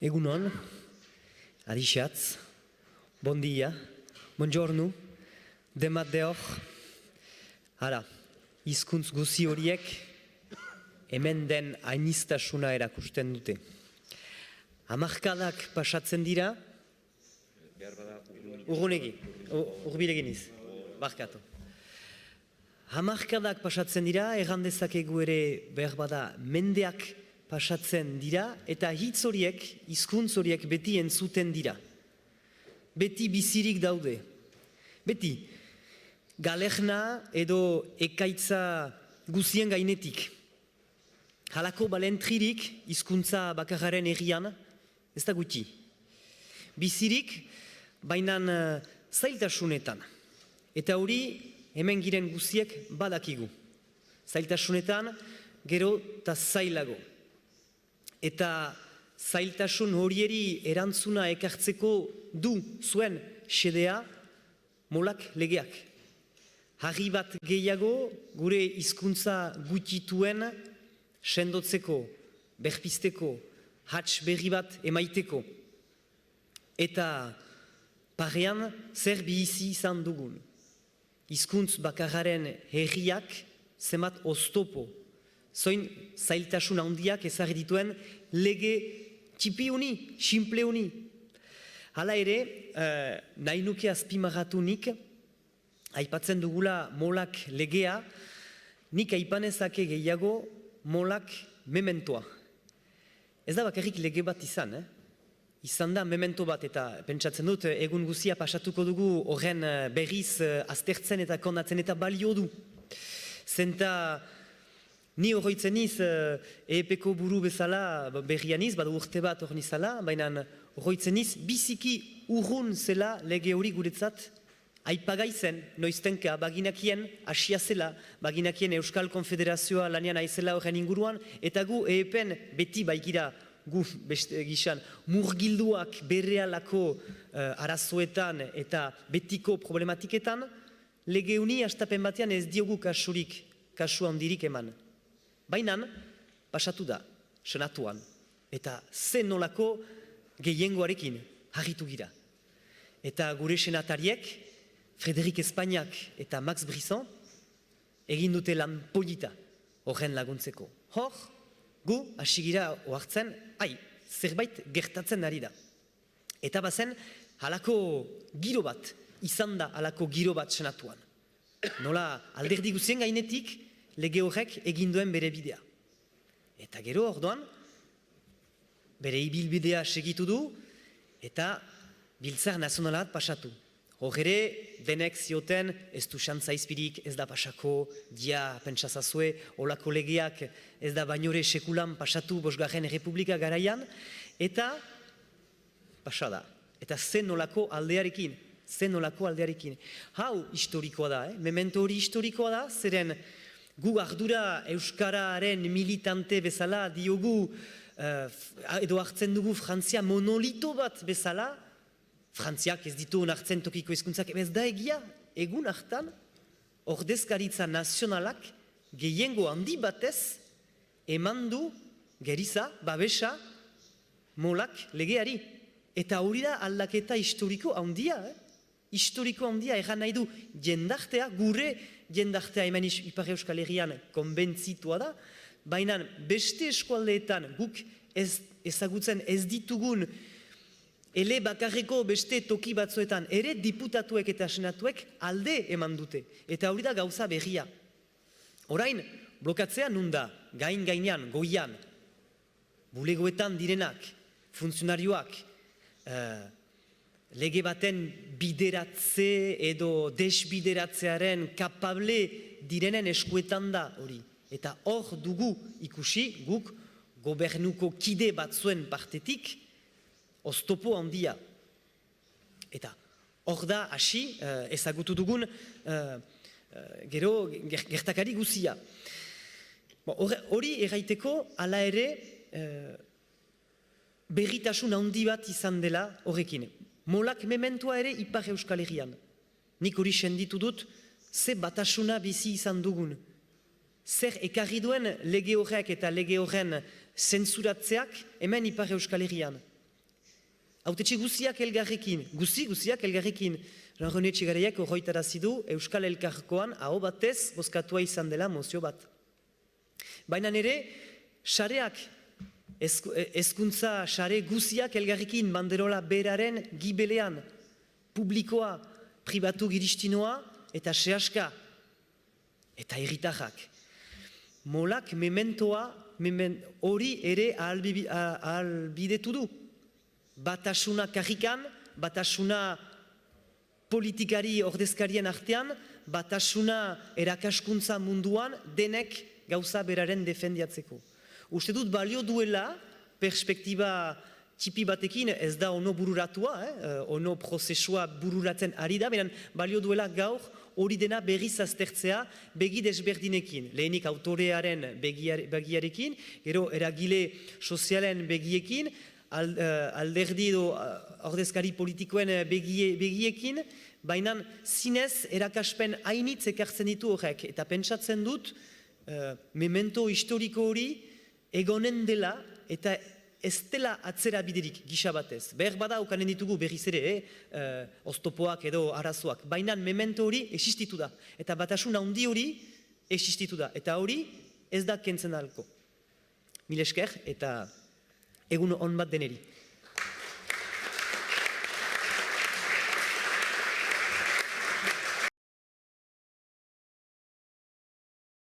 Egunon, adixatz, bon dia, buongiorno, demat deor. Hala, hizkuntz guzi horiek hemen den ainistasuna erakusten dute. Hamarkadak pasatzen dira, urbilegin iz, barkatu. Hamarkadak pasatzen dira, errandezakegu ere behar bada mendeak pasatzen dira, eta hitz horiek, hizkuntz horiek beti entzuten dira. Beti bizirik daude. Beti, galerna edo ekaitza guzien gainetik. Halako balentririk hizkuntza bakarraren herrian, ez da gutxi. Bizirik, bainan zailtasunetan. Eta hori, hemen giren guziek badakigu. Zailtasunetan, gero eta zailago. Eta zailtasun horieri erantzuna ekartzeko du zuen xedea molak legeak. Harri bat gehiago gure hizkuntza gutituen sendotzeko, berpisteko, hats berri bat emaiteko. Eta parean zer bizi izan dugun. Hizkuntz bakarraren herriak zemat oztopo. Zoin zailtasun handiak ezarri dituen lege txipi honi, simple honi. Hala ere, nahi nuke azpimarratu nik, aipatzen dugula molak legea, nik aipanezake gehiago molak mementoa. Ez da bakarrik lege bat izan, Izan da memento bat, eta pentsatzen dut, egun guzia pasatuko dugu horren berriz aztertzen eta kondatzen eta balio du. Zenta, ni horroitzen niz, EEP-ko buru bezala berrian niz, badu urte bat hor nizala, baina horroitzen niz, biziki urrun zela lege hori guretzat aipagai zen, noiztenka baginakien asia zela, baginakien Euskal Konfederazioa lanean aizela horren inguruan, eta gu EEP-en beti baikira gu beste gizan murgilduak berrealako arazoetan eta betiko problematiketan, lege honi hastapen batean ez diogu kasu handirik eman. Baina, pasatu da, senatuan, eta zen nolako gehiengoarekin harritu gira. Eta gure senatariek, Frederik Espainiak eta Max Brisson, egin dute lan polita horren laguntzeko. Hor, gu hasi gira ohartzen, zerbait gertatzen ari da. Eta bazen, halako giro bat, izan da halako giro bat senatuan. Nola, alderdi guzien gainetik, lege horrek eginduen bere bidea. Eta gero orduan, bere ibilbidea segitu du, eta biltzar nazionalat pasatu. Hor ere, denek zioten, ez du xantza izpirik, ez da pasako, dia pentsazazue, olako legeak ez da bainore sekulan pasatu Bosgarren Republika garaian, eta pasada. Eta zen nolako aldearekin, Hau historikoa da, memento hori historikoa da, zeren gu ardura Euskararen militante bezala diogu, edo hartzen dugu Frantzia monolito bat bezala, Frantziak ez ditu onartzen tokiko hizkuntzak, ez da egia, egun hartan, ordezkaritza nazionalak gehiengo handi batez eman du geriza, babesa, molak legeari. Eta hori da aldaketa historiko handia, Historiko handia erran nahi du jendartea, gure jendartea hemen Ipar Euskal Herrian konbentzitua da, baina beste eskualdeetan guk ezagutzen ez ditugun ele bakarreko beste toki batzuetan ere diputatuek eta senatuek alde eman dute. Eta hori da gauza berria. Orain, blokatzea nun da, gainean, goian, bulegoetan direnak, funtzionarioak, lege baten bideratze edo desbideratzearen kapable direnen eskuetan da hori. Eta hor dugu ikusi, guk gobernuko kide batzuen partetik, oztopo handia. Eta hor da hasi ezagutu dugun gero gertakari guzia. Hori erraiteko hala ere berritasun handi bat izan dela horrekin. Molak mementoa ere Ipar Euskal Herrian. Nik hori senditu dut, ze batasuna bizi izan dugun. Zer ekarri duen lege horrek eta lege horren zentzuratzeak hemen Ipar Euskal Herrian. Hautetxe guziak elgarrekin. Jean-René Etxegaraiak horretarazi du Euskal Elkargoan aho batez bozkatua izan dela mozio bat. Baina ere, sareak, hezkuntza sare guziak elgarrekin banderola beraren gibelean, publikoa, pribatu giristinoa eta sehaska eta herritarrak. Molak mementoa, hori ere ahalbidetu du. Batasuna karrikan, batasuna politikari ordezkarien artean, batasuna erakaskuntza munduan denek gauza beraren defendiatzeko. Uste dut balio duela perspektiba txipi batekin, ez da ono bururatua, ono prozesua bururatzen ari da, beran balio duela gaur hori dena berriz aztertzea begi desberdinekin. Lehenik autorearen begiarekin, gero eragile sozialen begiekin, alderdi edo ordezkari politikoen begiekin, baina zinez erakaspen hainitz ekartzen ditu horrek. Eta pentsatzen dut, memento historiko hori egonen dela eta ez dela atzera biderik gisa batez. Behar bada okanen ditugu berriz ere, oztopoak edo arazoak. Baina memento hori existitu da. Eta batasuna handi hori existitu da. Eta hori ez da kentzen alko. Mil esker eta egun on bat deneri.